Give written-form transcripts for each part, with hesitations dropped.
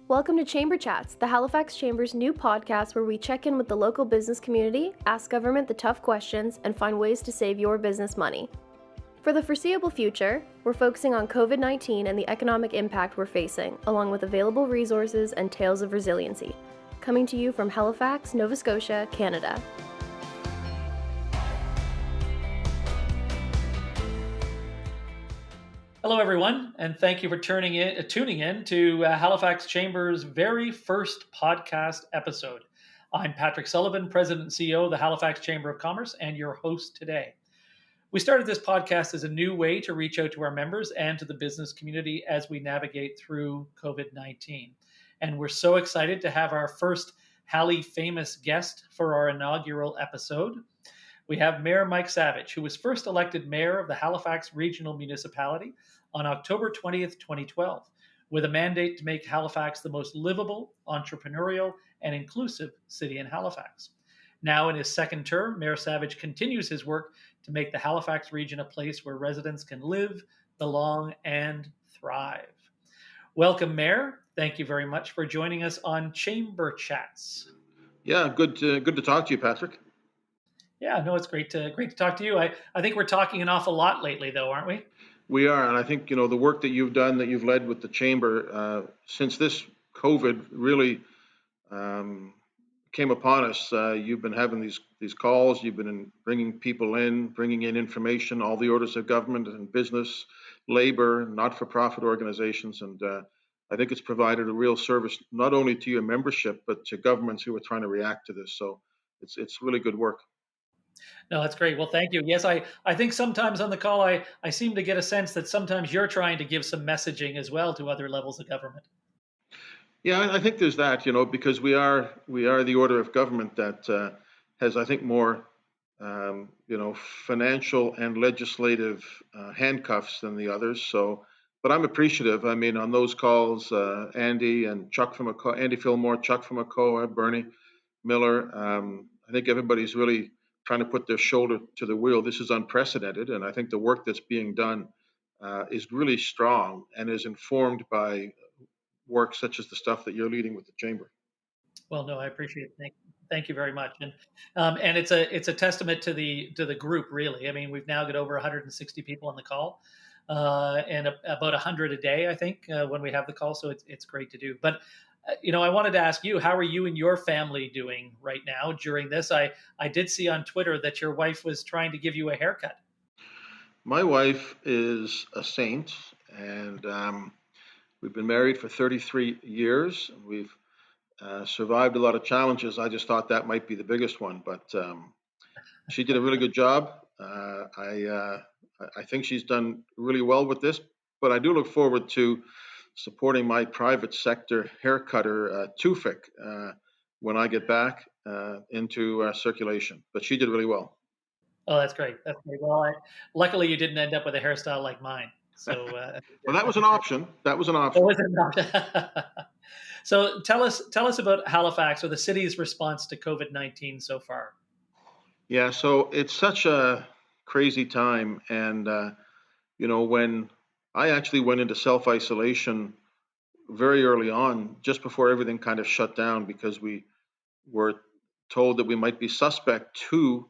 Welcome to ChamberChats, the Halifax Chamber's new podcast where we check in with the local business community, ask government the tough questions, and find ways to save your business money. For the foreseeable future, we're focusing on COVID-19 and the economic impact we're facing, along with available resources and tales of resiliency. Coming to you from Halifax, Nova Scotia, Canada. Hello, everyone, and thank you for tuning in to Halifax Chamber's very first podcast episode. I'm Patrick Sullivan, President and CEO of the Halifax Chamber of Commerce, and your host today. We started this podcast as a new way to reach out to our members and to the business community as we navigate through COVID-19. And we're so excited to have our first Hali famous guest for our inaugural episode. We have Mayor Mike Savage, who was first elected mayor of the Halifax Regional Municipality on October 20th, 2012, with a mandate to make Halifax the most livable, entrepreneurial, and inclusive city in Halifax. Now in his second term, Mayor Savage continues his work to make the Halifax region a place where residents can live, belong, and thrive. Welcome, Mayor. Thank you very much for joining us on ChamberChats. Yeah, good to talk to you, Patrick. Yeah, no, it's great to talk to you. I think we're talking an awful lot lately, though, aren't we? We are, and I think the work that you've done, that you've led with the chamber since this COVID really came upon us. You've been having these calls. You've been bringing people in, bringing in information, all the orders of government and business, labor, not-for-profit organizations, and I think it's provided a real service not only to your membership but to governments who are trying to react to this. So it's really good work. No, that's great. Well, thank you. Yes, I think sometimes on the call, I seem to get a sense that sometimes you're trying to give some messaging as well to other levels of government. Yeah, I think there's that, because we are the order of government that has, I think, more, financial and legislative handcuffs than the others. So, but I'm appreciative. I mean, on those calls, Andy and Chuck from Andy Fillmore, Chuck from ACOA, Bernie Miller, I think everybody's really trying to put their shoulder to the wheel. This is unprecedented, and I think the work that's being done is really strong and is informed by work such as the stuff that you're leading with the chamber. Well, no, I appreciate it. Thank you very much, and it's a testament to the group, really. I mean, we've now got over 160 people on the call, and about 100 a day, I think, when we have the call. So it's great to do, but. I wanted to ask you, how are you and your family doing right now during this? I did see on Twitter that your wife was trying to give you a haircut. My wife is a saint, and we've been married for 33 years. We've survived a lot of challenges. I just thought that might be the biggest one, but she did a really good job. I think she's done really well with this, but I do look forward to supporting my private sector haircutter, Tufik, when I get back into circulation. But she did really well. Oh, that's great. That's great. Well, luckily you didn't end up with a hairstyle like mine. So, well, that was an option. That was an option. So tell us about Halifax or the city's response to COVID-19 so far. Yeah, so it's such a crazy time, and when I actually went into self-isolation very early on, just before everything kind of shut down, because we were told that we might be suspect to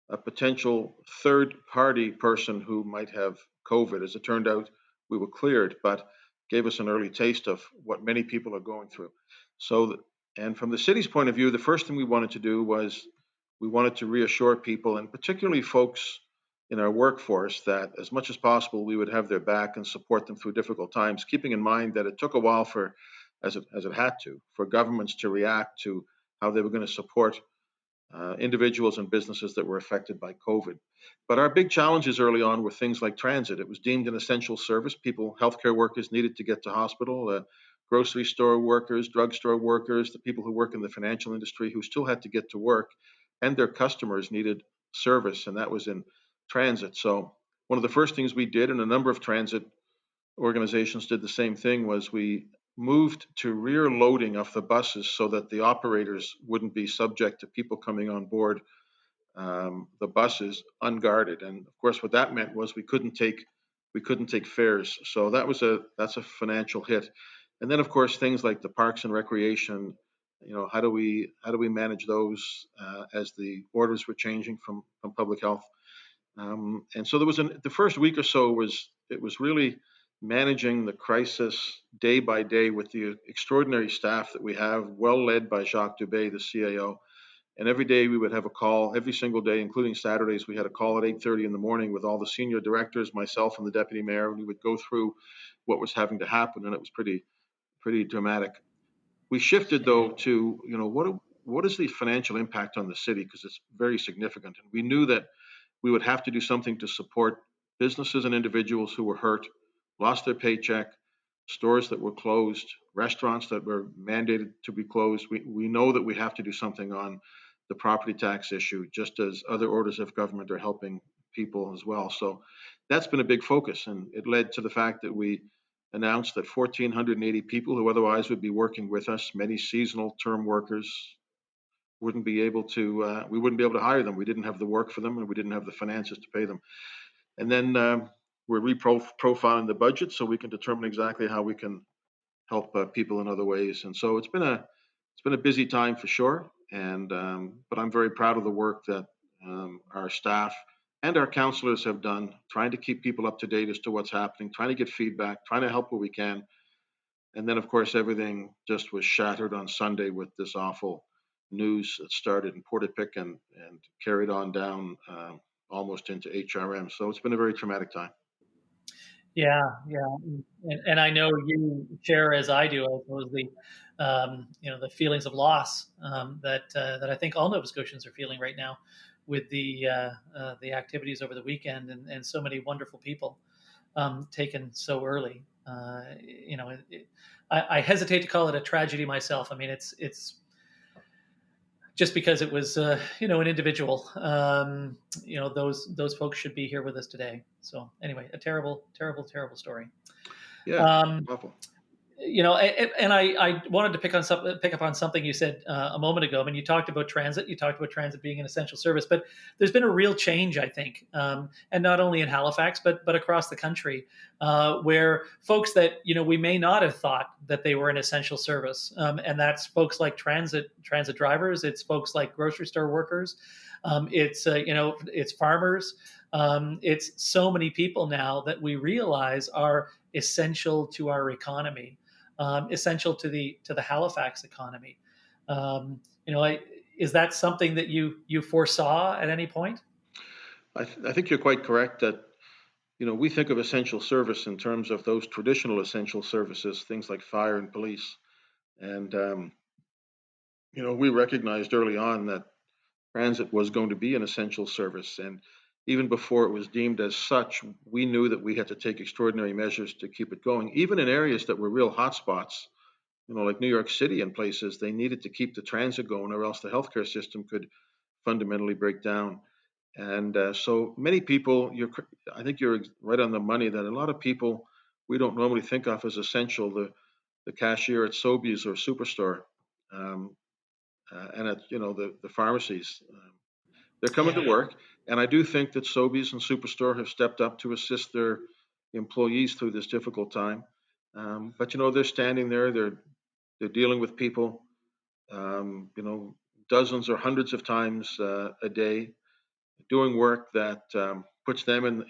a potential third-party person who might have COVID. As it turned out, we were cleared, but gave us an early taste of what many people are going through. So, and from the city's point of view, the first thing we wanted to do was we wanted to reassure people, and particularly folks in our workforce, that as much as possible we would have their back and support them through difficult times, keeping in mind that it took a while as it had to, for governments to react to how they were going to support individuals and businesses that were affected by COVID. But our big challenges early on were things like transit. It was deemed an essential service. Healthcare workers needed to get to hospital, grocery store workers, drugstore workers, the people who work in the financial industry who still had to get to work, and their customers needed service, and that was in transit. So one of the first things we did, and a number of transit organizations did the same thing, was we moved to rear loading of the buses so that the operators wouldn't be subject to people coming on board the buses unguarded. And of course, what that meant was we couldn't take fares. So that's a financial hit. And then, of course, things like the parks and recreation. How do we manage those as the orders were changing from public health? And so there was the first week or so was really managing the crisis day by day with the extraordinary staff that we have, well led by Jacques Dubé, the CAO. And every day we would have a call, every single day, including Saturdays. We had a call at 8:30 in the morning with all the senior directors, myself and the deputy mayor, and we would go through what was having to happen, and it was pretty dramatic. We shifted though to what is the financial impact on the city, because it's very significant, and we knew that we would have to do something to support businesses and individuals who were hurt, lost their paycheck, stores that were closed, restaurants that were mandated to be closed. We know that we have to do something on the property tax issue, just as other orders of government are helping people as well. So that's been a big focus, and it led to the fact that we announced that 1,480 people who otherwise would be working with us, many seasonal term workers, wouldn't be able to. We wouldn't be able to hire them. We didn't have the work for them, and we didn't have the finances to pay them. And then we're reprofiling the budget so we can determine exactly how we can help people in other ways. And so it's been a busy time for sure. And but I'm very proud of the work that our staff and our councillors have done, trying to keep people up to date as to what's happening, trying to get feedback, trying to help where we can. And then, of course, everything just was shattered on Sunday with this awful news that started in Portapique and carried on down almost into HRM. So it's been a very traumatic time. Yeah, and I know you share, as I do, I suppose, the feelings of loss that I think all Nova Scotians are feeling right now with the activities over the weekend, and so many wonderful people taken so early. I hesitate to call it a tragedy myself. I mean, it's just because it was an individual. Those folks should be here with us today. So anyway, a terrible story. Yeah, awful. And I wanted to pick up on something you said a moment ago. I mean, you talked about transit. You talked about transit being an essential service, but there's been a real change, I think, and not only in Halifax, but across the country, where folks that we may not have thought that they were an essential service, and that's folks like transit drivers. It's folks like grocery store workers. It's farmers. It's so many people now that we realize are essential to our economy. Essential to the Halifax economy. Is that something that you foresaw at any point? I think you're quite correct that we think of essential service in terms of those traditional essential services, things like fire and police, and we recognized early on that transit was going to be an essential service, and even before it was deemed as such, we knew that we had to take extraordinary measures to keep it going, even in areas that were real hotspots. Like New York City and places, they needed to keep the transit going, or else the healthcare system could fundamentally break down. And so many people, I think you're right on the money that a lot of people we don't normally think of as essential. The cashier at Sobeys or Superstore, and at the pharmacies, they're coming to work. And I do think that Sobeys and Superstore have stepped up to assist their employees through this difficult time. But they're standing there, they're dealing with people, dozens or hundreds of times a day, doing work that puts them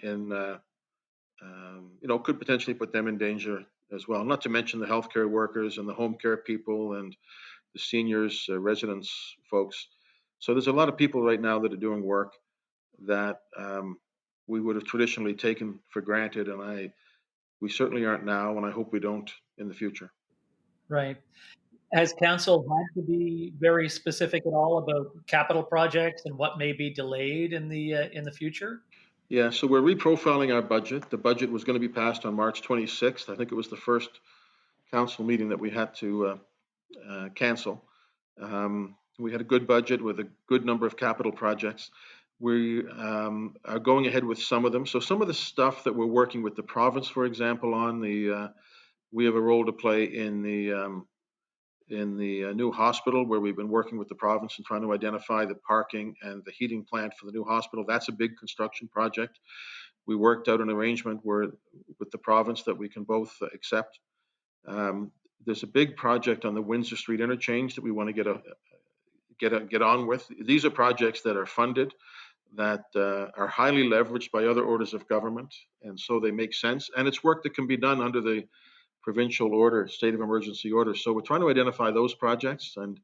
could potentially put them in danger as well. Not to mention the healthcare workers and the home care people and the seniors, residents, folks. So there's a lot of people right now that are doing work that we would have traditionally taken for granted, and we certainly aren't now, and I hope we don't in the future. Right. Has council had to be very specific at all about capital projects and what may be delayed in the future? Yeah, so we're reprofiling our budget. The budget was going to be passed on March 26th. I think it was the first council meeting that we had to cancel. We had a good budget with a good number of capital projects. We are going ahead with some of them. So some of the stuff that we're working with the province, for example, on we have a role to play in the new hospital, where we've been working with the province and trying to identify the parking and the heating plant for the new hospital. That's a big construction project. We worked out an arrangement with the province that we can both accept. There's a big project on the Windsor Street interchange that we want to get on with. These are projects that are funded, that are highly leveraged by other orders of government, and so they make sense. And it's work that can be done under the provincial order, state of emergency order. So we're trying to identify those projects, and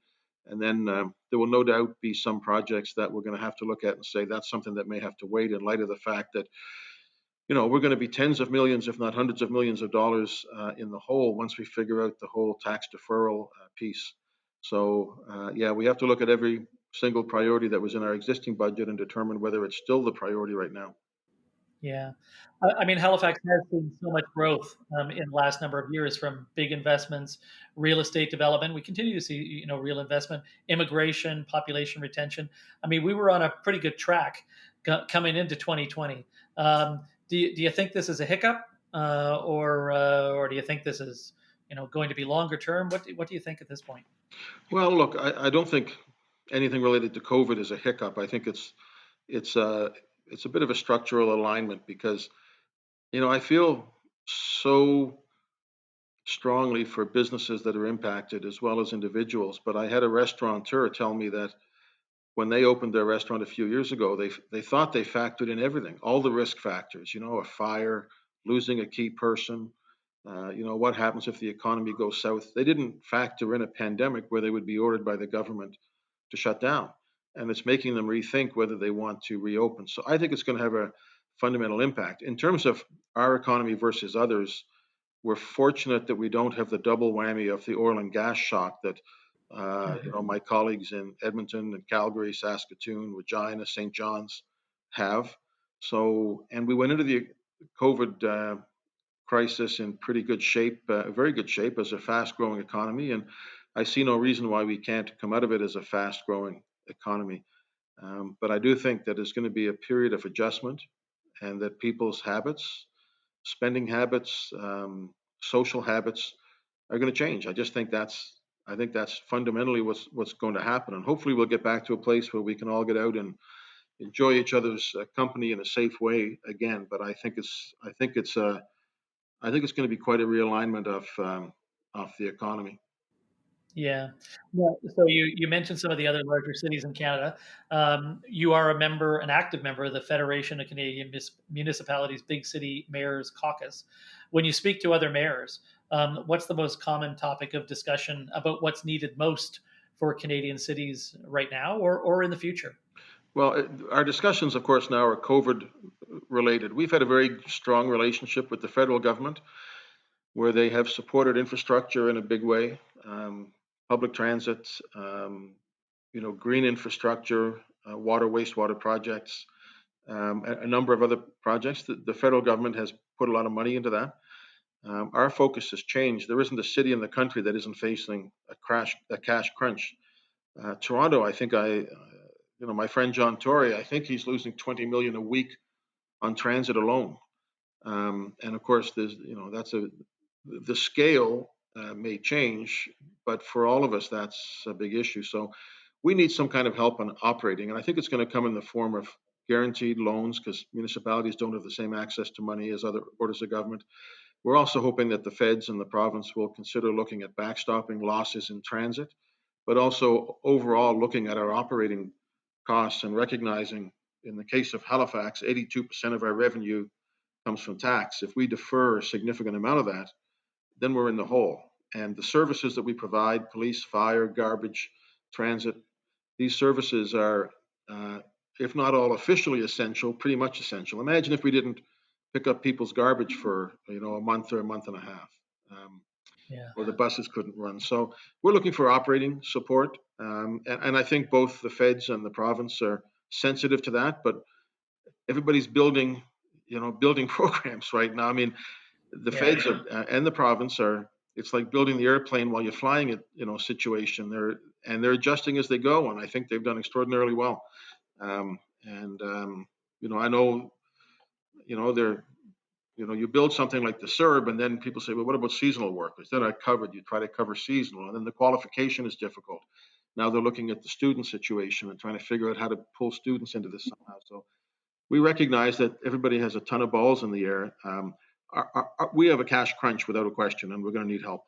then there will no doubt be some projects that we're going to have to look at and say that's something that may have to wait in light of the fact that we're going to be tens of millions, if not hundreds of millions of dollars in the hole once we figure out the whole tax deferral piece. So yeah, we have to look at every single priority that was in our existing budget and determine whether it's still the priority right now. Yeah. I mean, Halifax has seen so much growth in the last number of years from big investments, real estate development. We continue to see, real investment, immigration, population retention. I mean, we were on a pretty good track coming into 2020. Do you think this is a hiccup, or do you think this is, going to be longer term? What do you think at this point? Well, look, I don't think anything related to COVID is a hiccup. I think it's it's a bit of a structural alignment because I feel so strongly for businesses that are impacted as well as individuals. But I had a restaurateur tell me that when they opened their restaurant a few years ago, they thought they factored in everything, all the risk factors. A fire, losing a key person. What happens if the economy goes south? They didn't factor in a pandemic where they would be ordered by the government to shut down, and it's making them rethink whether they want to reopen. So I think it's going to have a fundamental impact in terms of our economy versus others. We're fortunate that we don't have the double whammy of the oil and gas shock that my colleagues in Edmonton and Calgary, Saskatoon, Regina, St. John's have. So, and we went into the COVID crisis in pretty good shape, very good shape as a fast-growing economy, and I see no reason why we can't come out of it as a fast-growing economy. But I do think that there's going to be a period of adjustment, and that people's habits, spending habits, social habits are going to change. I think that's fundamentally what's going to happen, and hopefully we'll get back to a place where we can all get out and enjoy each other's company in a safe way again. But I think it's going to be quite a realignment of the economy. Yeah. Yeah. So you mentioned some of the other larger cities in Canada. You are an active member of the Federation of Canadian Municipalities Big City Mayors Caucus. When you speak to other mayors, what's the most common topic of discussion about what's needed most for Canadian cities right now or in the future? Well, our discussions, of course, now are COVID related. We've had a very strong relationship with the federal government where they have supported infrastructure in a big way, public transit, green infrastructure, water, wastewater projects, a number of other projects. The federal government has put a lot of money into that. Our focus has changed. There isn't a city in the country that isn't facing a cash crunch. Toronto, I think my friend John Tory, I think he's losing 20 million a week on transit alone. And of course, the scale may change, but for all of us, that's a big issue. So we need some kind of help on operating, and I think it's going to come in the form of guaranteed loans because municipalities don't have the same access to money as other orders of government. We're also hoping that the feds and the province will consider looking at backstopping losses in transit, but also overall looking at our operating costs and recognizing, in the case of Halifax, 82% of our revenue comes from tax. If we defer a significant amount of that, then we're in the hole. And the services that we provide, police, fire, garbage, transit, these services are, if not all officially essential, pretty much essential. Imagine if we didn't pick up people's garbage for a month or a month and a half, Yeah. or the buses couldn't run. So we're looking for operating support, and I think both the feds and the province are sensitive to that. But everybody's building programs right now. I mean, the Yeah. feds and the province are. It's like building the airplane while you're flying it, situation. They're adjusting as they go, and I think they've done extraordinarily well. I know, they're, you build something like the CERB, and then people say, well, what about seasonal workers? They're not covered. You try to cover seasonal, and then the qualification is difficult. Now they're looking at the student situation and trying to figure out how to pull students into this somehow. So we recognize that everybody has a ton of balls in the air. We have a cash crunch without a question, and we're going to need help.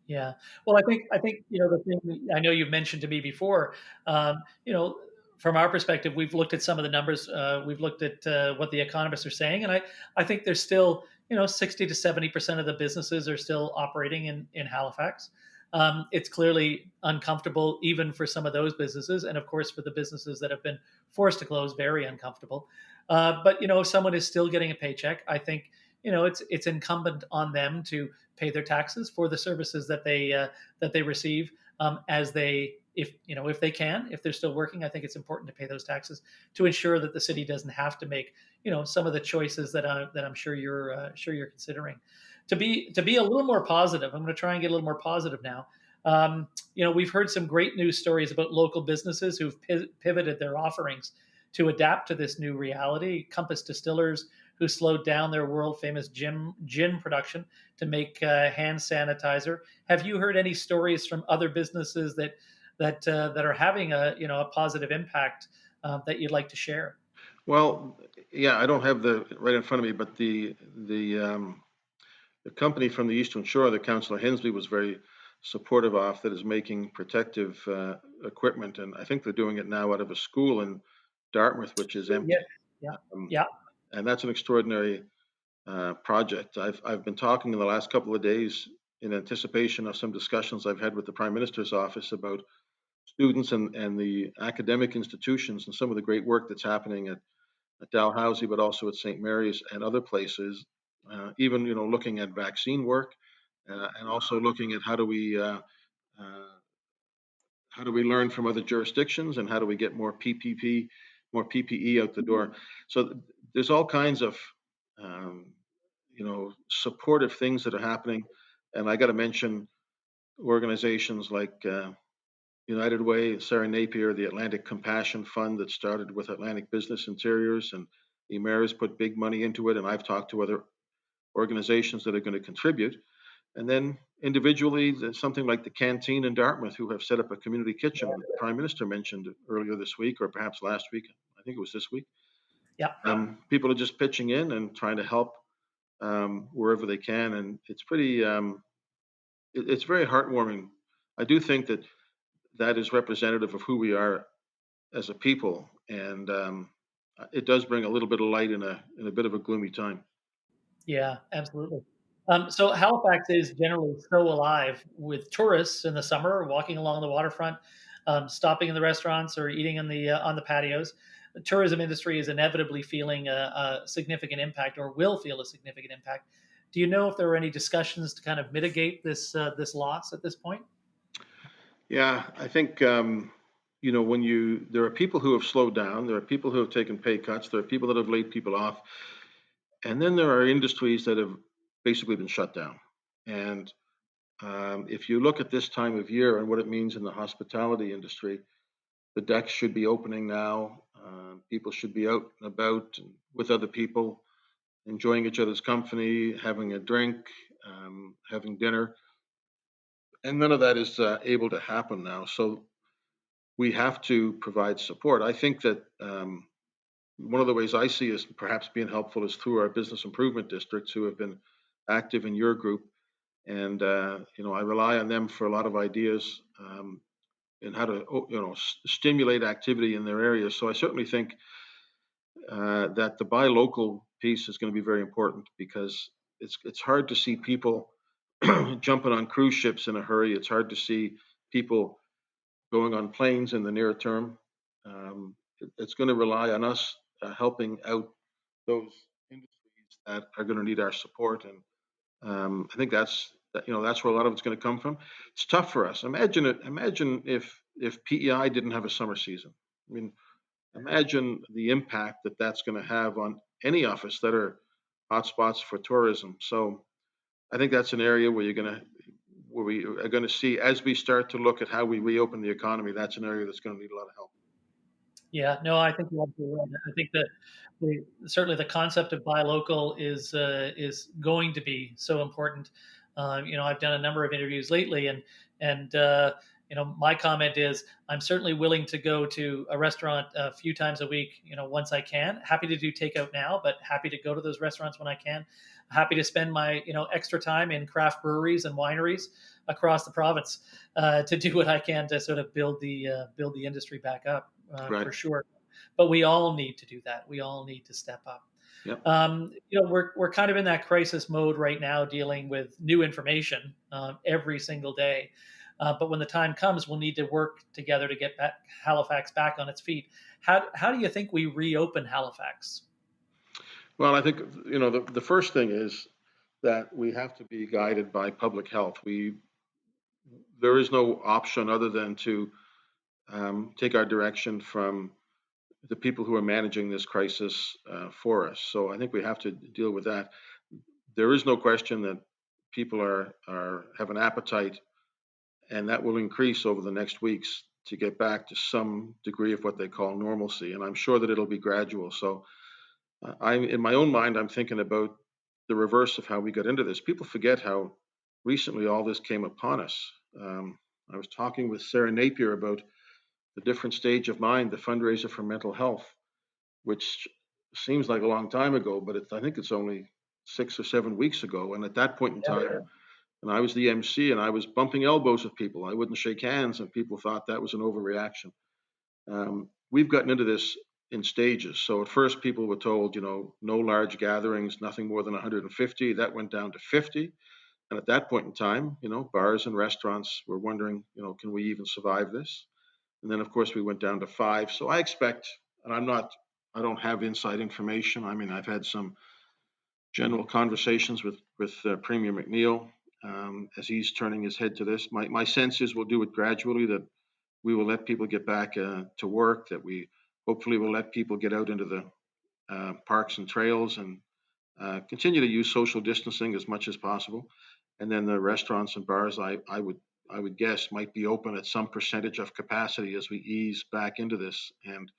Yeah. Well, I think the thing I know you've mentioned to me before, um, you know, from our perspective, we've looked at some of the numbers. We've looked at what the economists are saying, and I think there's still 60 to 70% of the businesses are still operating in Halifax. It's clearly uncomfortable even for some of those businesses, and of course for the businesses that have been forced to close, very uncomfortable. But if someone is still getting a paycheck, I think it's incumbent on them to pay their taxes for the services that they receive, as they if they can, if they're still working. I think it's important to pay those taxes to ensure that the city doesn't have to make some of the choices that I'm sure you're considering. To be a little more positive, I'm going to try and get a little more positive now. We've heard some great news stories about local businesses who've pivoted their offerings to adapt to this new reality. Compass Distillers, who slowed down their world famous gin production to make hand sanitizer. Have you heard any stories from other businesses that are having a positive impact that you'd like to share? Well, yeah, I don't have the right in front of me, but the company from the Eastern Shore that Councillor Hensley was very supportive of, that is making protective equipment, and I think they're doing it now out of a school in Dartmouth, which is empty. Yeah, yeah, Um, yeah, and that's an extraordinary project. I've been talking in the last couple of days in anticipation of some discussions I've had with the Prime Minister's office about students and the academic institutions and some of the great work that's happening at Dalhousie, but also at St. Mary's and other places. Even looking at vaccine work, and also looking at uh, how do we learn from other jurisdictions, and how do we get more PPE out the door. So there's all kinds of um, supportive things that are happening, and I got to mention organizations like United Way, Sarah Napier, the Atlantic Compassion Fund that started with Atlantic Business Interiors, and the mayor has put big money into it, and I've talked to other organizations that are going to contribute. And then individually, there's something like the Canteen in Dartmouth, who have set up a community kitchen that the Prime Minister mentioned earlier this week, or perhaps last week. I think it was this week. yeah. People are just pitching in and trying to help wherever they can, and it's pretty. It's very heartwarming. I do think that that is representative of who we are as a people, and it does bring a little bit of light in a bit of a gloomy time. Yeah, absolutely. So Halifax is generally so alive with tourists in the summer, walking along the waterfront, stopping in the restaurants or eating on the patios. The tourism industry is inevitably feeling a significant impact, or will feel a significant impact. Do you know if there are any discussions to kind of mitigate this loss at this point? Yeah, I think when there are people who have slowed down, there are people who have taken pay cuts, there are people that have laid people off, and then there are industries that have basically been shut down. And if you look at this time of year and what it means in the hospitality industry, the decks should be opening now. People should be out and about and with other people, enjoying each other's company, having a drink, having dinner, and none of that is able to happen now. So we have to provide support. I think that one of the ways I see as perhaps being helpful is through our business improvement districts, who have been active in your group, and I rely on them for a lot of ideas in how to stimulate activity in their areas. So I certainly think that the buy local piece is going to be very important, because it's hard to see people jumping on cruise ships in a hurry. It's hard to see people going on planes in the near term. It's going to rely on us helping out those industries that are going to need our support, and I think that's where a lot of it's going to come from. It's tough for us. Imagine it. Imagine if PEI didn't have a summer season. I mean, imagine the impact that that's going to have on any office that are hotspots for tourism. So I think that's an area where we are going to see, as we start to look at how we reopen the economy, that's an area that's going to need a lot of help. Yeah, no, I think you're absolutely right. I think that certainly the concept of buy local is going to be so important. I've done a number of interviews lately, and my comment is I'm certainly willing to go to a restaurant a few times a week, once I can. Happy to do takeout now, but happy to go to those restaurants when I can. Happy to spend my, extra time in craft breweries and wineries across the province to do what I can to sort of build the industry back up Right. for sure. But we all need to do that. We all need to step up. Yep. We're kind of in that crisis mode right now, dealing with new information every single day. But when the time comes, we'll need to work together to get Halifax back on its feet. How do you think we reopen Halifax? Well, I think, the first thing is that we have to be guided by public health. There is no option other than to take our direction from the people who are managing this crisis for us. So I think we have to deal with that. There is no question that people have an appetite, and that will increase over the next weeks to get back to some degree of what they call normalcy. And I'm sure that it'll be gradual. So in my own mind, I'm thinking about the reverse of how we got into this. People forget how recently all this came upon us. I was talking with Sarah Napier about the different stage of mind, the fundraiser for mental health, which seems like a long time ago, but I think it's only 6 or 7 weeks ago. And at that point in time, and I was the MC, and I was bumping elbows with people. I wouldn't shake hands, and people thought that was an overreaction. We've gotten into this in stages. So at first, people were told, no large gatherings, nothing more than 150. That went down to 50. And at that point in time, bars and restaurants were wondering, can we even survive this? And then, of course, we went down to 5. So I expect, and I don't have inside information. I mean, I've had some general conversations with Premier McNeil as he's turning his head to this. My sense is we'll do it gradually, that we will let people get back to work, that we hopefully will let people get out into the parks and trails and continue to use social distancing as much as possible. And then the restaurants and bars, I would guess, might be open at some percentage of capacity as we ease back into this. And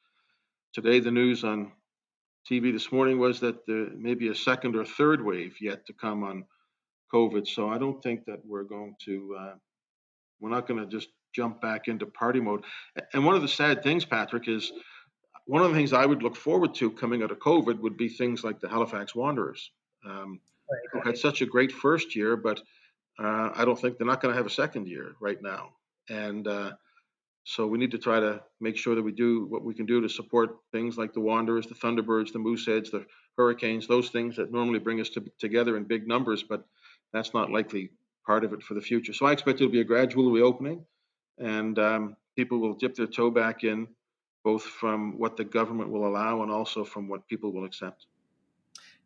today, the news on TV this morning was that there may be a second or third wave yet to come on COVID. So I don't think that we're not going to just jump back into party mode. And one of the sad things, Patrick, is one of the things I would look forward to coming out of COVID would be things like the Halifax Wanderers, who had such a great first year, but I don't think they're not going to have a second year right now. And so we need to try to make sure that we do what we can do to support things like the Wanderers, the Thunderbirds, the Mooseheads, the Hurricanes, those things that normally bring us together in big numbers, but that's not likely part of it for the future. So I expect it'll be a gradual reopening, and people will dip their toe back in, both from what the government will allow and also from what people will accept.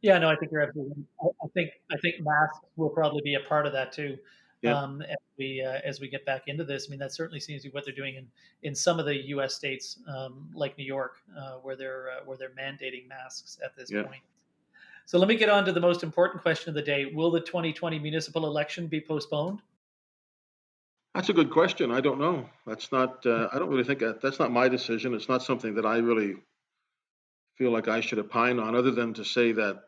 Yeah, no, I think you're absolutely right. I think masks will probably be a part of that too. Yeah. As we get back into this. I mean, that certainly seems to be what they're doing in some of the U.S. states, like New York, where they're mandating masks at this point. So let me get on to the most important question of the day. Will the 2020 municipal election be postponed? That's a good question. I don't know. That's not. I don't really think that's not my decision. It's not something that I really feel like I should opine on, other than to say that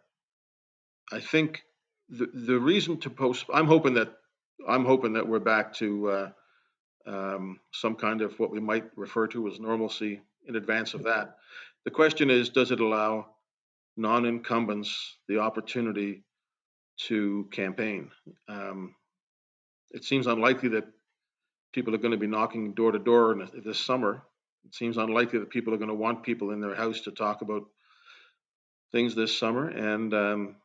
I think the reason to postpone. I'm hoping that we're back to some kind of what we might refer to as normalcy in advance of that. The question is, does it allow non-incumbents the opportunity to campaign? It seems unlikely that people are going to be knocking door to door this summer. It seems unlikely that people are going to want people in their house to talk about things this summer. And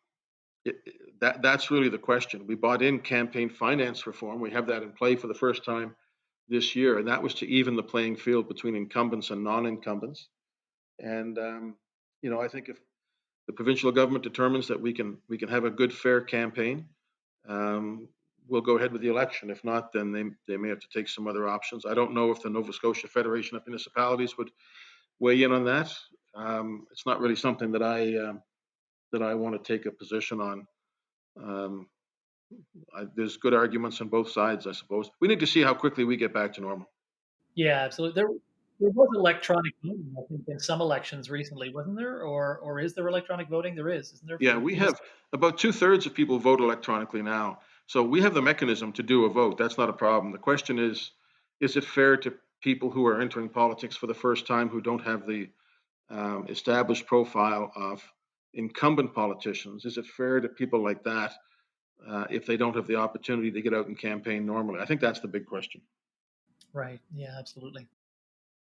that's really the question. We bought in campaign finance reform. We have that in play for the first time this year, and that was to even the playing field between incumbents and non-incumbents. And I think if the provincial government determines that we can have a good, fair campaign, we'll go ahead with the election. If not, then they may have to take some other options. I don't know if the Nova Scotia Federation of Municipalities would weigh in on that. It's not really something that I want to take a position on. There's good arguments on both sides, I suppose. We need to see how quickly we get back to normal. Yeah, absolutely. There was electronic voting, I think, in some elections recently, wasn't there? Or is there electronic voting? There is, isn't there? Yeah, we have about 2/3 of people vote electronically now. So we have the mechanism to do a vote. That's not a problem. The question is, is it fair to people who are entering politics for the first time who don't have the established profile of incumbent politicians? Is it fair to people like that if they don't have the opportunity to get out and campaign normally? I think that's the big question. Right. Yeah, absolutely.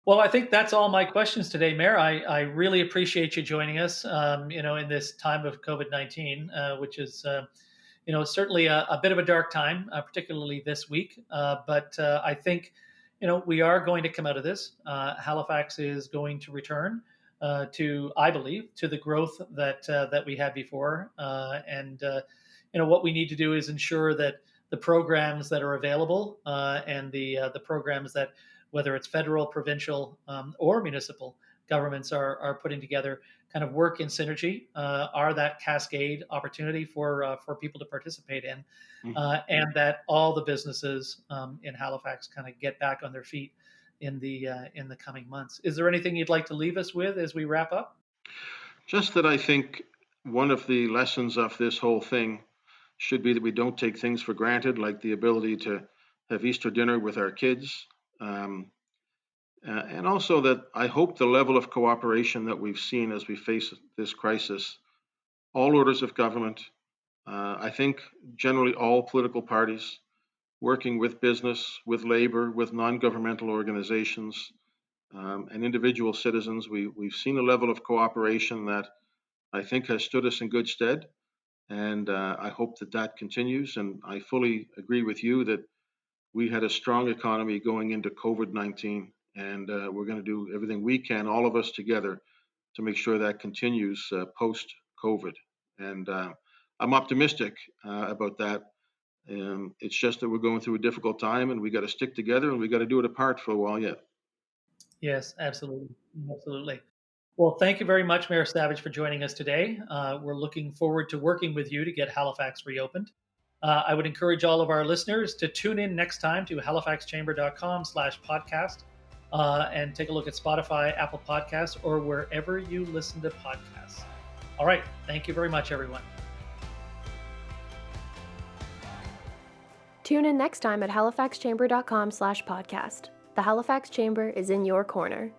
Well, I think that's all my questions today, Mayor. I really appreciate you joining us, in this time of COVID-19, which is, certainly a bit of a dark time, particularly this week. But I think, we are going to come out of this. Halifax is going to return I believe, to the growth that we had before. What we need to do is ensure that the programs that are available and the programs that, whether it's federal, provincial, or municipal governments are putting together, kind of work in synergy, are that cascade opportunity for people to participate in, and that all the businesses in Halifax kind of get back on their feet in the coming months. Is there anything you'd like to leave us with as we wrap up? Just that I think one of the lessons of this whole thing should be that we don't take things for granted, like the ability to have Easter dinner with our kids. And also that I hope the level of cooperation that we've seen as we face this crisis, all orders of government, I think generally all political parties, working with business, with labor, with non-governmental organizations, and individual citizens, we've seen a level of cooperation that I think has stood us in good stead. And I hope that continues. And I fully agree with you that we had a strong economy going into COVID-19, and we're going to do everything we can, all of us together, to make sure that continues post-COVID. And I'm optimistic about that. It's just that we're going through a difficult time, and we got to stick together, and we got to do it apart for a while yet. Yes, absolutely. Absolutely. Well, thank you very much, Mayor Savage, for joining us today. We're looking forward to working with you to get Halifax reopened. I would encourage all of our listeners to tune in next time to halifaxchamber.com/podcast and take a look at Spotify, Apple Podcasts, or wherever you listen to podcasts. All right. Thank you very much, everyone. Tune in next time at halifaxchamber.com/podcast. The Halifax Chamber is in your corner.